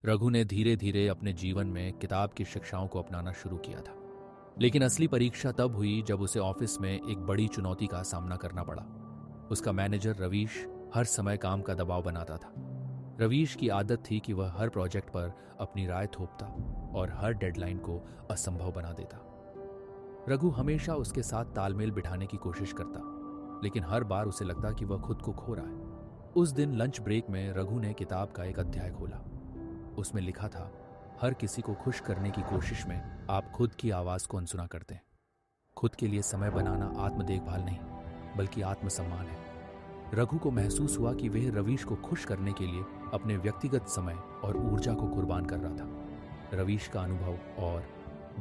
रघु ने धीरे धीरे अपने जीवन में किताब की शिक्षाओं को अपनाना शुरू किया था। लेकिन असली परीक्षा तब हुई जब उसे ऑफिस में एक बड़ी चुनौती का सामना करना पड़ा। उसका मैनेजर रवीश हर समय काम का दबाव बनाता था। रवीश की आदत थी कि वह हर प्रोजेक्ट पर अपनी राय थोपता और हर डेडलाइन को असंभव बना देता। रघु हमेशा उसके साथ तालमेल बिठाने की कोशिश करता, लेकिन हर बार उसे लगता कि वह खुद को खो रहा है। उस दिन लंच ब्रेक में रघु ने किताब का एक अध्याय खोला। उसमें लिखा था, हर किसी को खुश करने की कोशिश में आप खुद की आवाज को अनसुना करते हैं। खुद के लिए समय बनाना आत्म देखभाल नहीं, बल्कि आत्मसम्मान है। रघु को महसूस हुआ कि वह रवीश को खुश करने के लिए अपने व्यक्तिगत समय और ऊर्जा को कुर्बान कर रहा था। रवीश का अनुभव और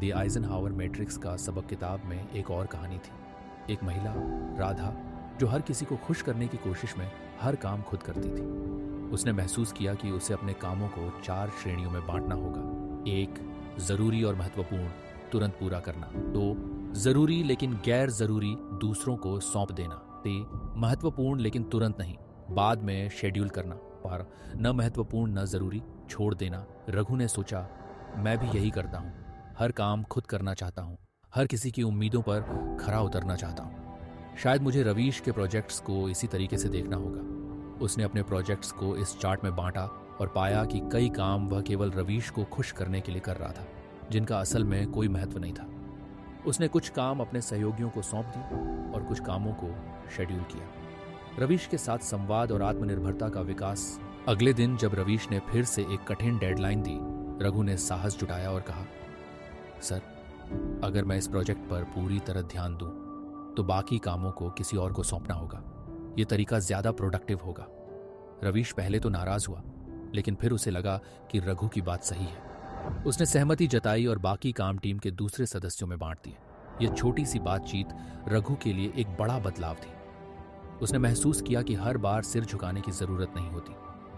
द आइजनहावर मैट्रिक्स का सबक किताब में एक और कहानी थी। एक महिला, राधा, जो हर किसी को खुश करने की कोशिश में हर काम खुद करती थी। उसने महसूस किया कि उसे अपने कामों को 4 श्रेणियों में बांटना होगा। 1, जरूरी और महत्वपूर्ण, तुरंत पूरा करना। 2, जरूरी लेकिन गैर जरूरी, दूसरों को सौंप देना। 3, महत्वपूर्ण लेकिन तुरंत नहीं, बाद में शेड्यूल करना। और न महत्वपूर्ण न जरूरी, छोड़ देना। रघु ने सोचा, मैं भी यही करता हूँ। हर काम खुद करना चाहता हूँ, हर किसी की उम्मीदों पर खरा उतरना चाहता हूँ। शायद मुझे रवीश के प्रोजेक्ट्स को इसी तरीके से देखना होगा। उसने अपने प्रोजेक्ट्स को इस चार्ट में बांटा और पाया कि कई काम वह केवल रवीश को खुश करने के लिए कर रहा था, जिनका असल में कोई महत्व नहीं था। उसने कुछ काम अपने सहयोगियों को सौंप दी और कुछ कामों को शेड्यूल किया। रवीश के साथ संवाद और आत्मनिर्भरता का विकास। अगले दिन जब रवीश ने फिर से एक कठिन डेडलाइन दी, रघु ने साहस जुटाया और कहा, सर, अगर मैं इस प्रोजेक्ट पर पूरी तरह ध्यान दूं, तो बाकी कामों को किसी और को सौंपना होगा। यह तरीका ज्यादा प्रोडक्टिव होगा। रवीश पहले तो नाराज हुआ, लेकिन फिर उसे लगा कि रघु की बात सही है। उसने सहमति जताई और बाकी काम टीम के दूसरे सदस्यों में बांट दिए। यह छोटी सी बातचीत रघु के लिए एक बड़ा बदलाव थी। उसने महसूस किया कि हर बार सिर झुकाने की जरूरत नहीं होती।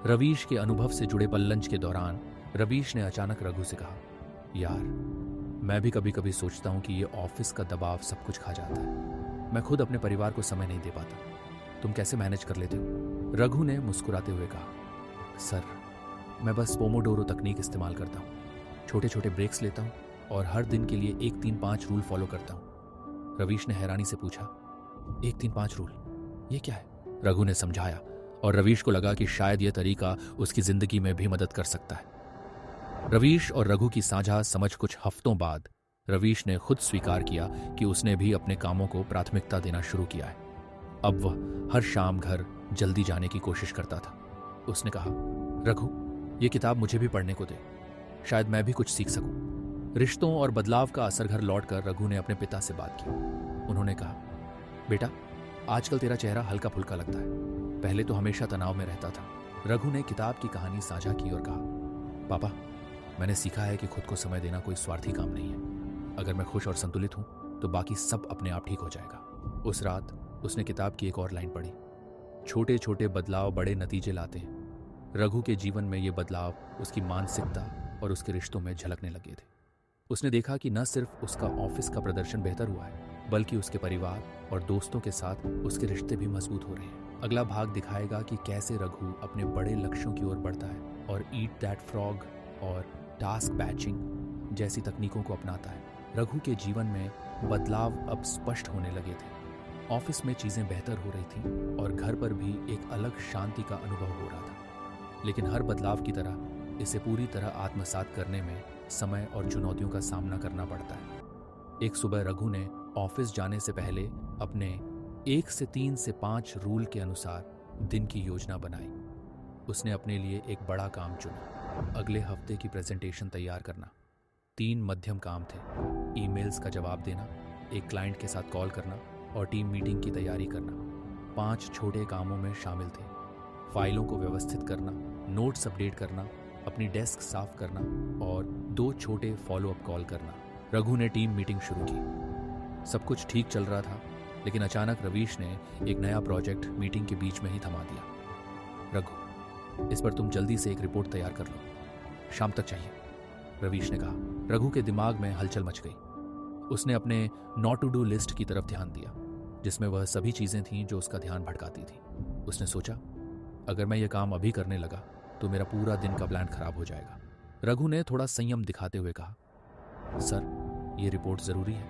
रवीश के अनुभव से जुड़े पल लंच के दौरान रवीश ने अचानक रघु से कहा, यार, मैं भी कभी कभी सोचता हूं कि ये ऑफिस का दबाव सब कुछ खा जाता है। मैं खुद अपने परिवार को समय नहीं दे पाता। तुम कैसे मैनेज कर लेते हो? रघु ने मुस्कुराते हुए कहा, सर, मैं बस पोमोडोरो तकनीक इस्तेमाल करता हूँ। छोटे छोटे ब्रेक्स लेता हूँ और हर दिन के लिए 1-3-5 रूल फॉलो करता हूँ। रवीश ने हैरानी से पूछा, 1-3-5 रूल, ये क्या है? रघु ने समझाया और रवीश को लगा कि शायद यह तरीका उसकी जिंदगी में भी मदद कर सकता है। रवीश और रघु की साझा समझ कुछ हफ्तों बाद रवीश ने खुद स्वीकार किया कि उसने भी अपने कामों को प्राथमिकता देना शुरू किया है। अब वह हर शाम घर जल्दी जाने की कोशिश करता था। उसने कहा, रघु, ये किताब मुझे भी पढ़ने को दे, शायद मैं भी कुछ सीख सकूं। रिश्तों और बदलाव का असर घर लौटकर रघु ने अपने पिता से बात की। उन्होंने कहा, बेटा, आजकल तेरा चेहरा हल्का फुल्का लगता है, पहले तो हमेशा तनाव में रहता था। रघु ने किताब की कहानी साझा की और कहा, पापा, मैंने सीखा है कि खुद को समय देना कोई स्वार्थी काम नहीं है। अगर मैं खुश और संतुलित हूं, तो बाकी सब अपने आप ठीक हो जाएगा। उस रात उसने किताब की एक और लाइन पढ़ी, छोटे छोटे बदलाव बड़े नतीजे लाते हैं। रघु के जीवन में ये बदलाव उसकी मानसिकता और उसके रिश्तों में झलकने लगे थे। उसने देखा कि न सिर्फ उसका ऑफिस का प्रदर्शन बेहतर हुआ है, बल्कि उसके परिवार और दोस्तों के साथ उसके रिश्ते भी मजबूत हो रहे हैं। अगला भाग दिखाएगा कि कैसे रघु अपने बड़े लक्ष्यों की ओर बढ़ता है और ईट दैट फ्रॉग और टास्क बैचिंग जैसी तकनीकों को अपनाता है। रघु के जीवन में बदलाव अब स्पष्ट होने लगे थे। ऑफिस में चीजें बेहतर हो रही थीं और घर पर भी एक अलग शांति का अनुभव हो रहा था। लेकिन हर बदलाव की तरह इसे पूरी तरह आत्मसात करने में समय और चुनौतियों का सामना करना पड़ता है। एक सुबह रघु ने ऑफिस जाने से पहले अपने 1 से 3 से 5 रूल के अनुसार दिन की योजना बनाई। उसने अपने लिए एक बड़ा काम चुना, अगले हफ्ते की प्रेजेंटेशन तैयार करना। 3 मध्यम काम थे, ईमेल्स का जवाब देना, एक क्लाइंट के साथ कॉल करना और टीम मीटिंग की तैयारी करना। 5 छोटे कामों में शामिल थे, फाइलों को व्यवस्थित करना, नोट्स अपडेट करना, अपनी डेस्क साफ करना और 2 छोटे फॉलोअप कॉल करना। रघु ने टीम मीटिंग शुरू की। सब कुछ ठीक चल रहा था, लेकिन अचानक रवीश ने एक नया प्रोजेक्ट मीटिंग के बीच में ही थमा दिया। रघु, इस पर तुम जल्दी से एक रिपोर्ट तैयार कर लो, शाम तक चाहिए, रवीश ने कहा। रघु के दिमाग में हलचल मच गई। उसने अपने नॉट टू डू लिस्ट की तरफ ध्यान दिया, जिसमें वह सभी चीजें थीं जो उसका ध्यान भटकाती थी। उसने सोचा, अगर मैं यह काम अभी करने लगा तो मेरा पूरा दिन का प्लान खराब हो जाएगा। रघु ने थोड़ा संयम दिखाते हुए कहा, सर ये रिपोर्ट ज़रूरी है,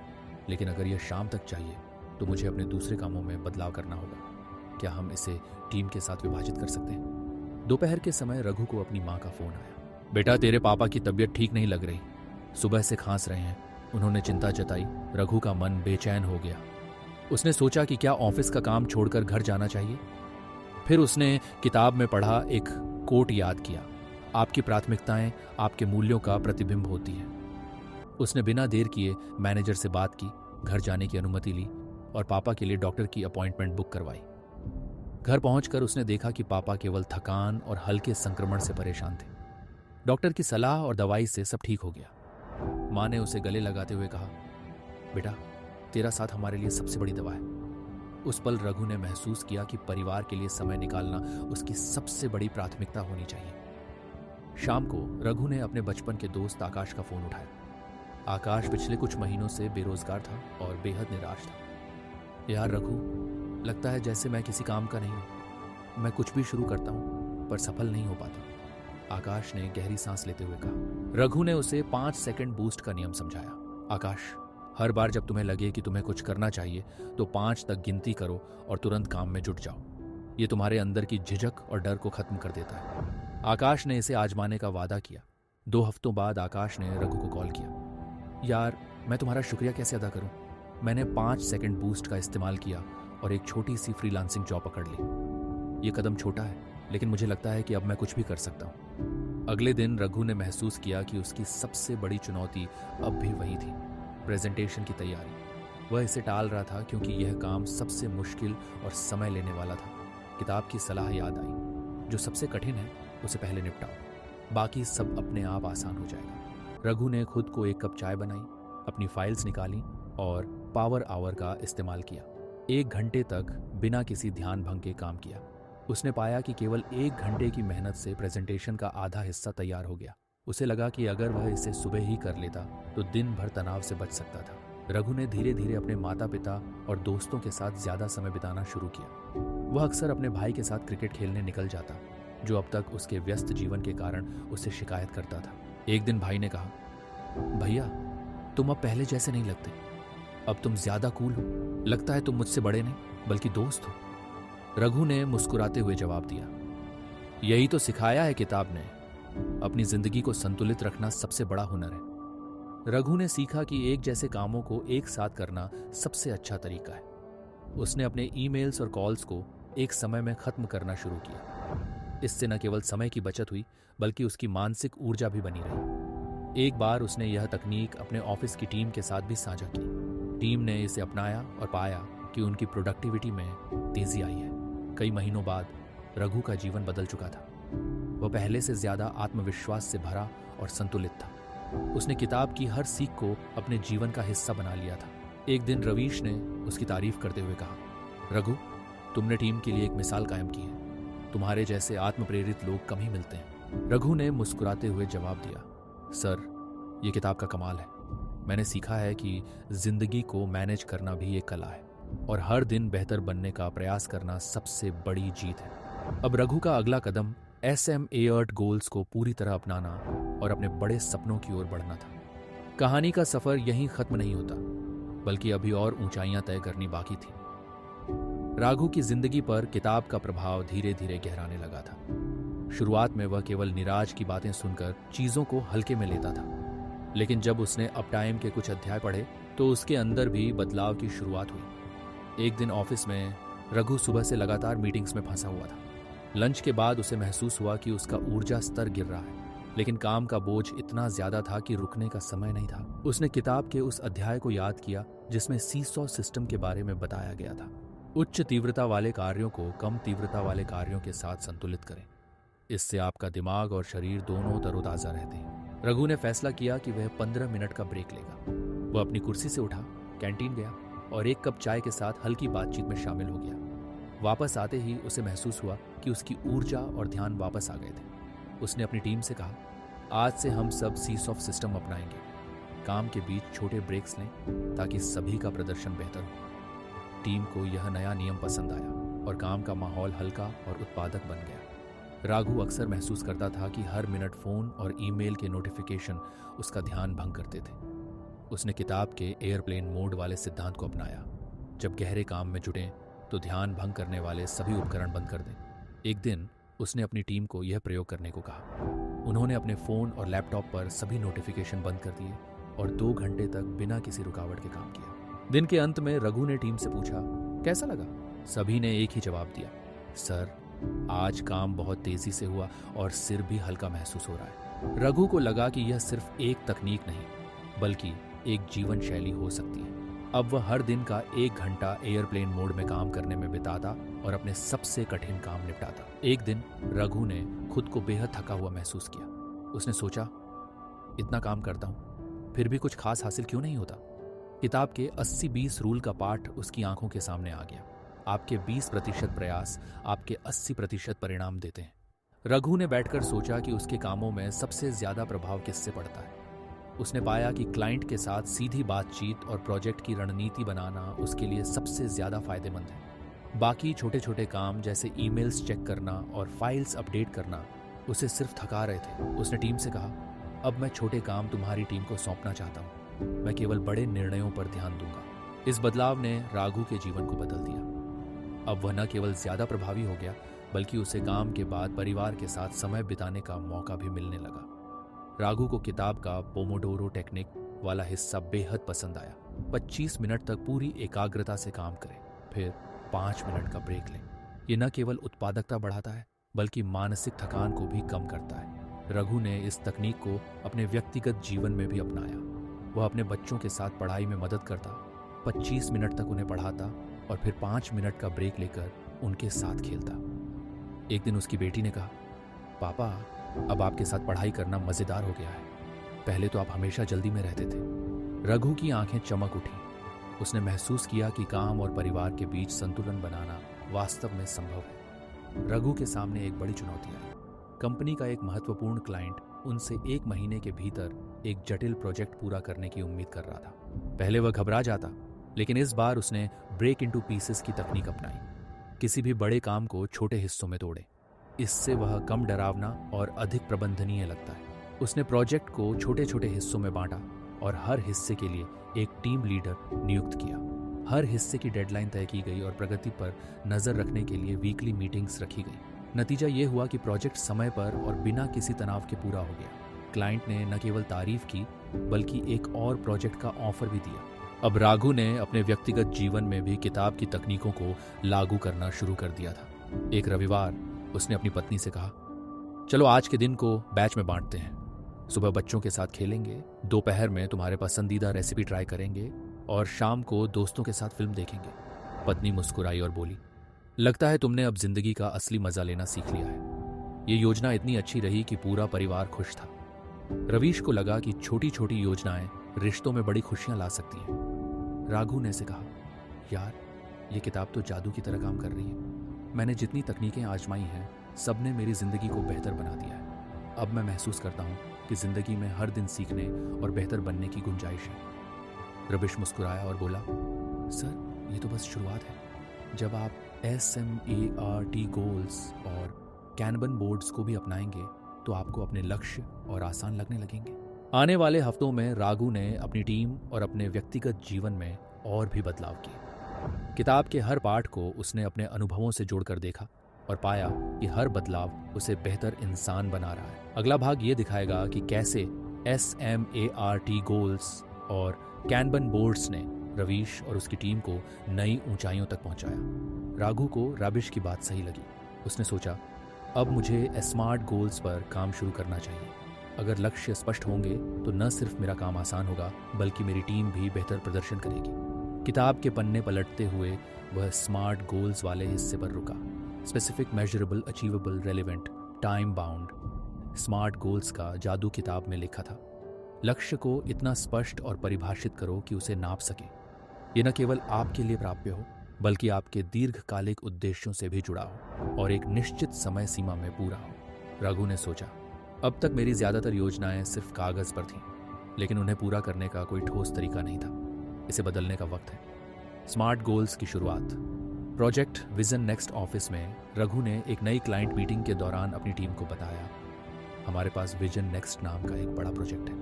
लेकिन अगर यह शाम तक चाहिए तो मुझे अपने दूसरे कामों में बदलाव करना होगा। क्या हम इसे टीम के साथ विभाजित कर सकते हैं? दोपहर के समय रघु को अपनी माँ का फ़ोन आया। बेटा, तेरे पापा की तबीयत ठीक नहीं लग रही, सुबह से खांस रहे हैं। उन्होंने चिंता जताई। रघु का मन बेचैन हो गया। उसने सोचा कि क्या ऑफिस का काम छोड़कर घर जाना चाहिए। फिर उसने किताब में पढ़ा एक कोट याद किया, आपकी प्राथमिकताएं आपके मूल्यों का प्रतिबिंब होती हैं। उसने बिना देर किए मैनेजर से बात की, घर जाने की अनुमति ली और पापा के लिए डॉक्टर की अपॉइंटमेंट बुक करवाई। घर पहुंचकर उसने देखा कि पापा केवल थकान और हल्के संक्रमण से परेशान थे। डॉक्टर की सलाह और दवाई से सब ठीक हो गया। माँ ने उसे गले लगाते हुए कहा, बेटा तेरा साथ हमारे लिए सबसे बड़ी दवा है। उस पल रघु ने महसूस किया कि परिवार के लिए समय निकालना उसकी सबसे बड़ी प्राथमिकता होनी चाहिए। शाम को रघु ने अपने बचपन के दोस्त आकाश का फोन उठाया। आकाश पिछले कुछ महीनों से बेरोजगार था और बेहद निराश था। यार रघु, लगता है जैसे मैं किसी काम का नहीं हूं। मैं कुछ भी शुरू करता हूं पर सफल नहीं हो पाता। आकाश ने गहरी सांस लेते हुए कहा। रघु ने उसे 5 सेकंड बूस्ट का नियम समझाया। आकाश, हर बार जब तुम्हें लगे कि तुम्हें कुछ करना चाहिए तो 5 तक गिनती करो और तुरंत काम में जुट जाओ। ये तुम्हारे अंदर की झिझक और डर को खत्म कर देता है। आकाश ने इसे आजमाने का वादा किया। 2 हफ्तों बाद आकाश ने रघु को कॉल किया। यार, मैं तुम्हारा शुक्रिया कैसे अदा करूं? मैंने 5 सेकंड बूस्ट का इस्तेमाल किया और एक छोटी सी फ्रीलांसिंग जॉब पकड़ ली। ये कदम छोटा है, लेकिन मुझे लगता है कि अब मैं कुछ भी कर सकता हूँ। अगले दिन रघु ने महसूस किया कि उसकी सबसे बड़ी चुनौती अब भी वही थी, प्रेजेंटेशन की तैयारी। वह इसे टाल रहा था क्योंकि यह काम सबसे मुश्किल और समय लेने वाला था। किताब की सलाह याद आई, जो सबसे कठिन है उसे पहले निपटाओ, बाकी सब अपने आप आसान हो जाएगा। रघु ने खुद को 1 कप चाय बनाई, अपनी फाइल्स निकाली और पावर आवर का इस्तेमाल किया। 1 घंटे तक बिना किसी ध्यान भंग के काम किया। उसने पाया कि केवल 1 घंटे की मेहनत से प्रेजेंटेशन का आधा हिस्सा तैयार हो गया। उसे लगा कि अगर वह इसे सुबह ही कर लेता तो दिन भर तनाव से बच सकता था। रघु ने धीरे धीरे अपने माता पिता और दोस्तों के साथ ज्यादा समय बिताना शुरू किया। वह अक्सर अपने भाई के साथ क्रिकेट खेलने निकल जाता, जो अब तक उसके व्यस्त जीवन के कारण उससे शिकायत करता था। एक दिन भाई ने कहा, भैया तुम अब पहले जैसे नहीं लगते, अब तुम ज्यादा कूल हो, लगता है तुम मुझसे बड़े नहीं बल्कि दोस्त हो। रघु ने मुस्कुराते हुए जवाब दिया, यही तो सिखाया है किताब ने, अपनी जिंदगी को संतुलित रखना सबसे बड़ा हुनर है। रघु ने सीखा कि एक जैसे कामों को एक साथ करना सबसे अच्छा तरीका है। उसने अपने ईमेल्स और कॉल्स को एक समय में खत्म करना शुरू किया। इससे न केवल समय की बचत हुई बल्कि उसकी मानसिक ऊर्जा भी बनी रही। एक बार उसने यह तकनीक अपने ऑफिस की टीम के साथ भी साझा की। टीम ने इसे अपनाया और पाया कि उनकी प्रोडक्टिविटी में तेजी आई है। कई महीनों बाद रघु का जीवन बदल चुका था। वह पहले से ज्यादा आत्मविश्वास से भरा और संतुलित था। उसने किताब की हर सीख को अपने जीवन का हिस्सा बना लिया था। एक दिन रवीश ने उसकी तारीफ करते हुए कहा, रघु, तुमने टीम के लिए एक मिसाल कायम की है। तुम्हारे जैसे आत्मप्रेरित लोग कम ही मिलते हैं। रघु ने मुस्कुराते हुए जवाब दिया, सर, ये किताब का कमाल है। मैंने सीखा है कि जिंदगी को मैनेज करना भी एक कला है और हर दिन बेहतर बनने का प्रयास करना सबसे बड़ी जीत है। अब रघु का अगला कदम SMART गोल्स को पूरी तरह अपनाना और अपने बड़े सपनों की ओर बढ़ना था। कहानी का सफर यहीं खत्म नहीं होता, बल्कि अभी और ऊंचाइयां तय करनी बाकी थी। रघु की जिंदगी पर किताब का प्रभाव धीरे धीरे गहराने लगा था। शुरुआत में वह केवल निराज की बातें सुनकर चीजों को हल्के में लेता था, लेकिन जब उसने अप टाइम के कुछ अध्याय पढ़े तो उसके अंदर भी बदलाव की शुरुआत हुई। एक दिन ऑफिस में रघु सुबह से लगातार मीटिंग्स में फंसा हुआ था। लंच के बाद उसे महसूस हुआ कि उसका ऊर्जा स्तर गिर रहा है, लेकिन काम का बोझ इतना ज्यादा था कि रुकने का समय नहीं था। उसने किताब के उस अध्याय को याद किया जिसमें सीसॉ सिस्टम के बारे में बताया गया था। उच्च तीव्रता वाले कार्यों को कम तीव्रता वाले कार्यों के साथ संतुलित करें। इससे आपका दिमाग और शरीर दोनों तरोताजा रहते हैं। रघु ने फैसला किया कि वह 15 मिनट का ब्रेक लेगा। वह अपनी कुर्सी से उठा, कैंटीन गया और 1 कप चाय के साथ हल्की बातचीत में शामिल हो गया। वापस आते ही उसे महसूस हुआ कि उसकी ऊर्जा और ध्यान वापस आ गए थे। उसने अपनी टीम से कहा, आज से हम सब सीसॉ सिस्टम अपनाएंगे। काम के बीच छोटे ब्रेक्स लें ताकि सभी का प्रदर्शन बेहतर हो। टीम को यह नया नियम पसंद आया और काम का माहौल हल्का और उत्पादक बन गया। राघु अक्सर महसूस करता था कि हर मिनट फोन और ईमेल के नोटिफिकेशन उसका ध्यान भंग करते थे। उसने किताब के एयरप्लेन मोड वाले सिद्धांत को अपनाया। जब गहरे काम में जुटें तो ध्यान भंग करने वाले सभी उपकरण बंद कर दें। एक दिन उसने अपनी टीम को यह प्रयोग करने को कहा। उन्होंने अपने फोन और लैपटॉप पर सभी नोटिफिकेशन बंद कर दिए और 2 घंटे तक बिना किसी रुकावट के काम किया। दिन के अंत में रघु ने टीम से पूछा, कैसा लगा? सभी ने एक ही जवाब दिया, सर आज काम बहुत तेजी से हुआ और सिर भी हल्का महसूस हो रहा है। रघु को लगा कि यह सिर्फ एक तकनीक नहीं बल्कि एक जीवन शैली हो सकती है। अब वह हर दिन का 1 घंटा एयरप्लेन मोड में काम करने में बिताता और अपने सबसे कठिन काम निपटाता। एक दिन रघु ने खुद को बेहद थका हुआ महसूस किया। उसने सोचा, इतना काम करता हूं फिर भी कुछ खास हासिल क्यों नहीं होता? किताब के 80-20 रूल का पाठ उसकी आंखों के सामने आ गया। आपके 20% प्रयास आपके 80% परिणाम देते हैं। रघु ने बैठकर सोचा कि उसके कामों में सबसे ज्यादा प्रभाव किससे पड़ता है। उसने पाया कि क्लाइंट के साथ सीधी बातचीत और प्रोजेक्ट की रणनीति बनाना उसके लिए सबसे ज्यादा फायदेमंद है। बाकी छोटे छोटे काम जैसे ईमेल्स चेक करना और फाइल्स अपडेट करना उसे सिर्फ थका रहे थे। उसने टीम से कहा, अब मैं छोटे काम तुम्हारी टीम को सौंपना चाहता हूँ, मैं केवल बड़े निर्णयों पर ध्यान दूंगा। इस बदलाव ने राघु के जीवन को बदल दिया। अब वह न केवल ज्यादा प्रभावी हो गया बल्कि उसे काम के बाद परिवार के साथ समय बिताने का मौका भी मिलने लगा। राघु को किताब का पोमोडोरो टेक्निक वाला हिस्सा बेहद पसंद आया। 25 मिनट तक पूरी एकाग्रता से काम करें, फिर 5 मिनट का ब्रेक लें। ये न केवल उत्पादकता बढ़ाता है बल्कि मानसिक थकान को भी कम करता है। रघु ने इस तकनीक को अपने व्यक्तिगत जीवन में भी अपनाया। वह अपने बच्चों के साथ पढ़ाई में मदद करता, 25 मिनट तक उन्हें पढ़ाता और फिर 5 मिनट का ब्रेक लेकर उनके साथ खेलता। एक दिन उसकी बेटी ने कहा, पापा अब आपके साथ पढ़ाई करना मजेदार हो गया है, पहले तो आप हमेशा जल्दी में रहते थे। रघु की आंखें चमक उठी। उसने महसूस किया कि काम और परिवार के बीच संतुलन बनाना वास्तव में संभव है। रघु के सामने एक बड़ी चुनौती आई। कंपनी का एक महत्वपूर्ण क्लाइंट उनसे 1 महीने के भीतर एक जटिल प्रोजेक्ट पूरा करने की उम्मीद कर रहा था। पहले वह घबरा जाता, लेकिन इस बार उसने ब्रेक इनटू पीसेस की तकनीक अपनाई। किसी भी बड़े काम को छोटे हिस्सों में तोड़े, इससे वह कम डरावना और अधिक प्रबंधनीय लगता है। उसने प्रोजेक्ट को छोटे छोटे हिस्सों में बांटा और हर हिस्से के लिए एक टीम लीडर नियुक्त किया। हर हिस्से की डेडलाइन तय की गई और प्रगति पर नजर रखने के लिए वीकली मीटिंग्स रखी गई। नतीजा ये हुआ कि प्रोजेक्ट समय पर और बिना किसी तनाव के पूरा हो गया। क्लाइंट ने न केवल तारीफ की बल्कि एक और प्रोजेक्ट का ऑफर भी दिया। अब राघु ने अपने व्यक्तिगत जीवन में भी किताब की तकनीकों को लागू करना शुरू कर दिया था। एक रविवार उसने अपनी पत्नी से कहा, चलो आज के दिन को बैच में बांटते हैं। सुबह बच्चों के साथ खेलेंगे, दोपहर में तुम्हारे पसंदीदा रेसिपी ट्राई करेंगे और शाम को दोस्तों के साथ फिल्म देखेंगे। पत्नी मुस्कुराई और बोली, लगता है तुमने अब जिंदगी का असली मजा लेना सीख लिया है। ये योजना इतनी अच्छी रही कि पूरा परिवार खुश था। रवीश को लगा कि छोटी छोटी योजनाएं रिश्तों में बड़ी खुशियां ला सकती हैं। राघु ने से कहा, यार ये किताब तो जादू की तरह काम कर रही है। मैंने जितनी तकनीकें आजमाई हैं सबने मेरी जिंदगी को बेहतर बना दिया है। अब मैं महसूस करता हूँ कि जिंदगी में हर दिन सीखने और बेहतर बनने की गुंजाइश है। रवीश मुस्कुराया और बोला, सर ये तो बस शुरुआत है। जब आप SMART गोल्स और कैनबन बोर्ड्स को भी अपनाएंगे तो आपको अपने लक्ष्य और आसान लगने लगेंगे। आने वाले हफ्तों में राघु ने अपनी टीम और अपने व्यक्तिगत जीवन में और भी बदलाव किए। किताब के हर पाठ को उसने अपने अनुभवों से जोड़कर देखा और पाया कि हर बदलाव उसे बेहतर इंसान बना रहा है। अगला भाग ये दिखाएगा कि कैसे SMART गोल्स और कैनबन बोर्ड्स ने रवीश और उसकी टीम को नई ऊंचाइयों तक पहुंचाया। राघु को रवीश की बात सही लगी। उसने सोचा, अब मुझे स्मार्ट गोल्स पर काम शुरू करना चाहिए। अगर लक्ष्य स्पष्ट होंगे तो न सिर्फ मेरा काम आसान होगा बल्कि मेरी टीम भी बेहतर प्रदर्शन करेगी। किताब के पन्ने पलटते हुए वह स्मार्ट गोल्स वाले हिस्से पर रुका। Specific, measurable, achievable, relevant, time bound. Smart goals का जादू किताब में लिखा था। लक्ष्य को इतना स्पष्ट और परिभाषित करो कि उसे नाप सके। ये न केवल आपके लिए प्राप्य हो बल्कि आपके दीर्घकालिक उद्देश्यों से भी जुड़ा हो और एक निश्चित समय सीमा में पूरा हो। रघु ने सोचा, अब तक मेरी ज्यादातर योजनाएं सिर्फ कागज पर थीं, लेकिन उन्हें पूरा करने का कोई ठोस तरीका नहीं था। इसे बदलने का वक्त है। स्मार्ट गोल्स की शुरुआत। प्रोजेक्ट विजन नेक्स्ट ऑफिस में रघु ने एक नई क्लाइंट मीटिंग के दौरान अपनी टीम को बताया, हमारे पास विजन नेक्स्ट नाम का एक बड़ा प्रोजेक्ट है,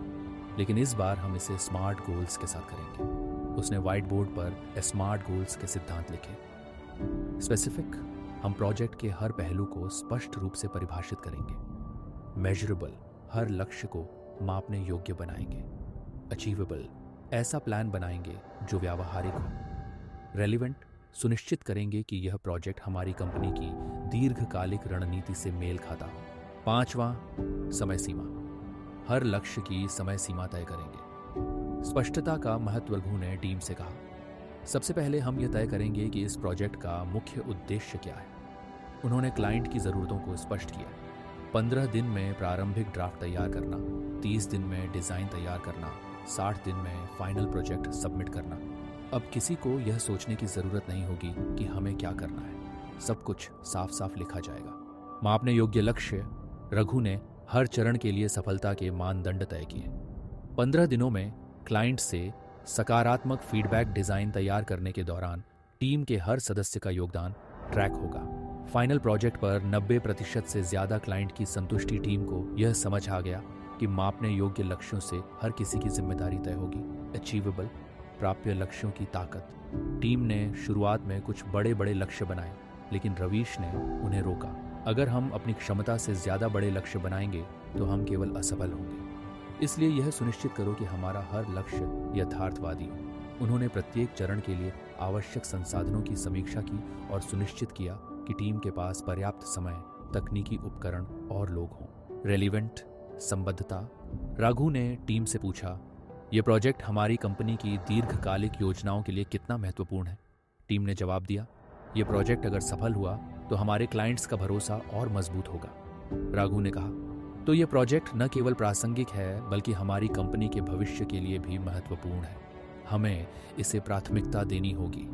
लेकिन इस बार हम इसे स्मार्ट गोल्स के साथ करेंगे। उसने व्हाइट बोर्ड पर स्मार्ट गोल्स के सिद्धांत लिखे। स्पेसिफिक, हम प्रोजेक्ट के हर पहलू को स्पष्ट रूप से परिभाषित करेंगे। मेजरेबल, हर लक्ष्य को मापने योग्य बनाएंगे। अचीवेबल, ऐसा प्लान बनाएंगे जो व्यावहारिक हो। रेलिवेंट, सुनिश्चित करेंगे कि यह प्रोजेक्ट हमारी कंपनी की दीर्घकालिक रणनीति से मेल खाता हो। 5वां, समय सीमा, हर लक्ष्य की समय सीमा तय करेंगे। स्पष्टता का महत्व रघु ने टीम से कहा। सबसे पहले हम यह तय करेंगे कि इस प्रोजेक्ट का मुख्य उद्देश्य क्या है। उन्होंने क्लाइंट की ज़रूरतों को स्पष्ट किया। 15 दिन में प्रारंभिक ड्राफ्ट तैयार करना, 30 दिन में डिज़ाइन तैयार करना, 60 दिन में फाइनल प्रोजेक्ट सबमिट करना। अब किसी को यह सोचने की ज़रूरत नहीं होगी कि हमें क्या करना है, सब कुछ साफ साफ लिखा जाएगा। मापने योग्य लक्ष्य, रघु ने हर चरण के लिए सफलता के मानदंड तय किए। 15 दिनों में क्लाइंट से सकारात्मक फीडबैक डिज़ाइन तैयार करने के दौरान टीम के हर सदस्य का योगदान ट्रैक होगा। फाइनल प्रोजेक्ट पर 90% से ज़्यादा क्लाइंट की संतुष्टि टीम को यह समझ आ गया कि मापने योग्य लक्ष्यों से हर किसी की जिम्मेदारी तय होगी। अचीवेबल, प्राप्य लक्ष्यों की ताकत, टीम ने शुरुआत में कुछ बड़े बड़े लक्ष्य बनाए, लेकिन रवीश ने उन्हें रोका। अगर हम अपनी क्षमता से ज़्यादा बड़े लक्ष्य बनाएंगे तो हम केवल असफल होंगे, इसलिए यह सुनिश्चित करो कि हमारा हर लक्ष्य यथार्थवादी हो। उन्होंने प्रत्येक चरण के लिए आवश्यक संसाधनों की समीक्षा की और सुनिश्चित किया कि टीम के पास पर्याप्त समय, तकनीकी उपकरण और लोग हों। रेलिवेंट, संबद्धता, रघु ने टीम से पूछा, यह प्रोजेक्ट हमारी कंपनी की दीर्घकालिक योजनाओं के लिए कितना महत्वपूर्ण है। टीम ने जवाब दिया, यह प्रोजेक्ट अगर सफल हुआ तो हमारे क्लाइंट्स का भरोसा और मजबूत होगा। रघु ने कहा, तो यह प्रोजेक्ट न केवल प्रासंगिक है बल्कि हमारी कंपनी के भविष्य के लिए भी महत्वपूर्ण है। हमें इसे प्राथमिकता देनी होगी।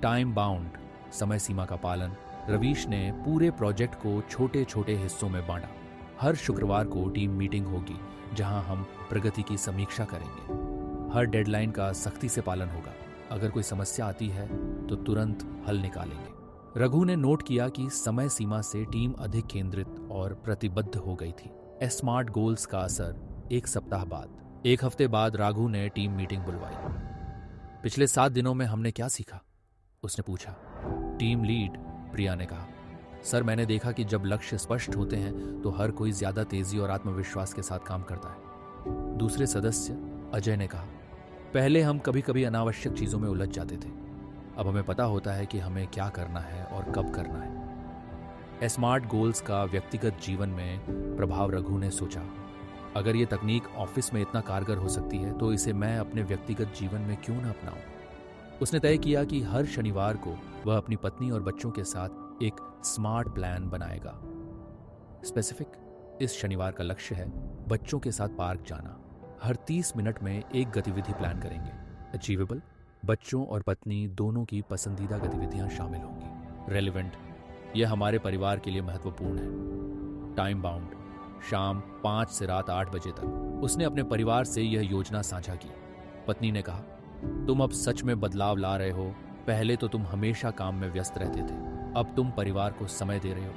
टाइम बाउंड, समय सीमा का पालन। रवीश ने पूरे प्रोजेक्ट को छोटे छोटे हिस्सों में बांटा। हर शुक्रवार को टीम मीटिंग होगी जहां हम प्रगति की समीक्षा करेंगे। हर डेडलाइन का सख्ती से पालन होगा। अगर कोई समस्या आती है तो तुरंत हल निकालेंगे। रघु ने नोट किया कि समय सीमा से टीम अधिक केंद्रित और प्रतिबद्ध हो गई थी। स्मार्ट गोल्स का असर। 1 सप्ताह बाद, 1 हफ्ते बाद रघु ने टीम मीटिंग बुलवाई। पिछले 7 दिनों में हमने क्या सीखा, उसने पूछा। टीम लीड प्रिया ने कहा, सर मैंने देखा कि जब लक्ष्य स्पष्ट होते हैं तो हर कोई ज्यादा तेजी और आत्मविश्वास के साथ काम करता है। दूसरे सदस्य अजय ने कहा, पहले हम कभी कभी अनावश्यक चीजों में उलझ जाते थे, अब हमें पता होता है कि हमें क्या करना है और कब करना है। स्मार्ट गोल्स का व्यक्तिगत जीवन में प्रभाव। रघु ने सोचा, अगर ये तकनीक ऑफिस में इतना कारगर हो सकती है तो इसे मैं अपने व्यक्तिगत जीवन में क्यों न अपनाऊं। उसने तय किया कि हर शनिवार को वह अपनी पत्नी और बच्चों के साथ एक स्मार्ट प्लान बनाएगा। स्पेसिफिक, इस शनिवार का लक्ष्य है बच्चों के साथ पार्क जाना। हर 30 मिनट में एक गतिविधि प्लान करेंगे। अचीवेबल, बच्चों और पत्नी दोनों की पसंदीदा गतिविधियां शामिल होंगी। रेलिवेंट, यह हमारे परिवार के लिए महत्वपूर्ण है। टाइम बाउंड, शाम 5 से रात 8 बजे तक। उसने अपने परिवार से यह योजना साझा की। पत्नी ने कहा, तुम अब सच में बदलाव ला रहे हो। पहले तो तुम हमेशा काम में व्यस्त रहते थे, अब तुम परिवार को समय दे रहे हो।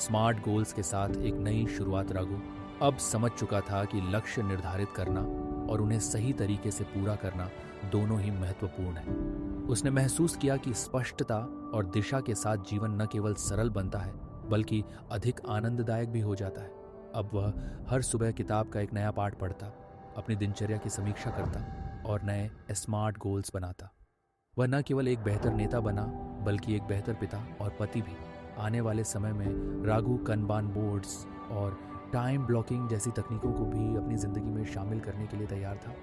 स्मार्ट गोल्स के साथ एक नई शुरुआत। रघु अब समझ चुका था कि लक्ष्य निर्धारित करना और उन्हें सही तरीके से पूरा करना दोनों ही महत्वपूर्ण है। उसने महसूस किया कि स्पष्टता और दिशा के साथ जीवन न केवल सरल बनता है बल्कि अधिक आनंददायक भी हो जाता है। अब वह हर सुबह किताब का एक नया पाठ पढ़ता, अपनी दिनचर्या की समीक्षा करता और नए स्मार्ट गोल्स बनाता। वह न केवल एक बेहतर नेता बना बल्कि एक बेहतर पिता और पति भी। आने वाले समय में रघु kanban बोर्ड्स और टाइम ब्लॉकिंग जैसी तकनीकों को भी अपनी जिंदगी में शामिल करने के लिए तैयार था।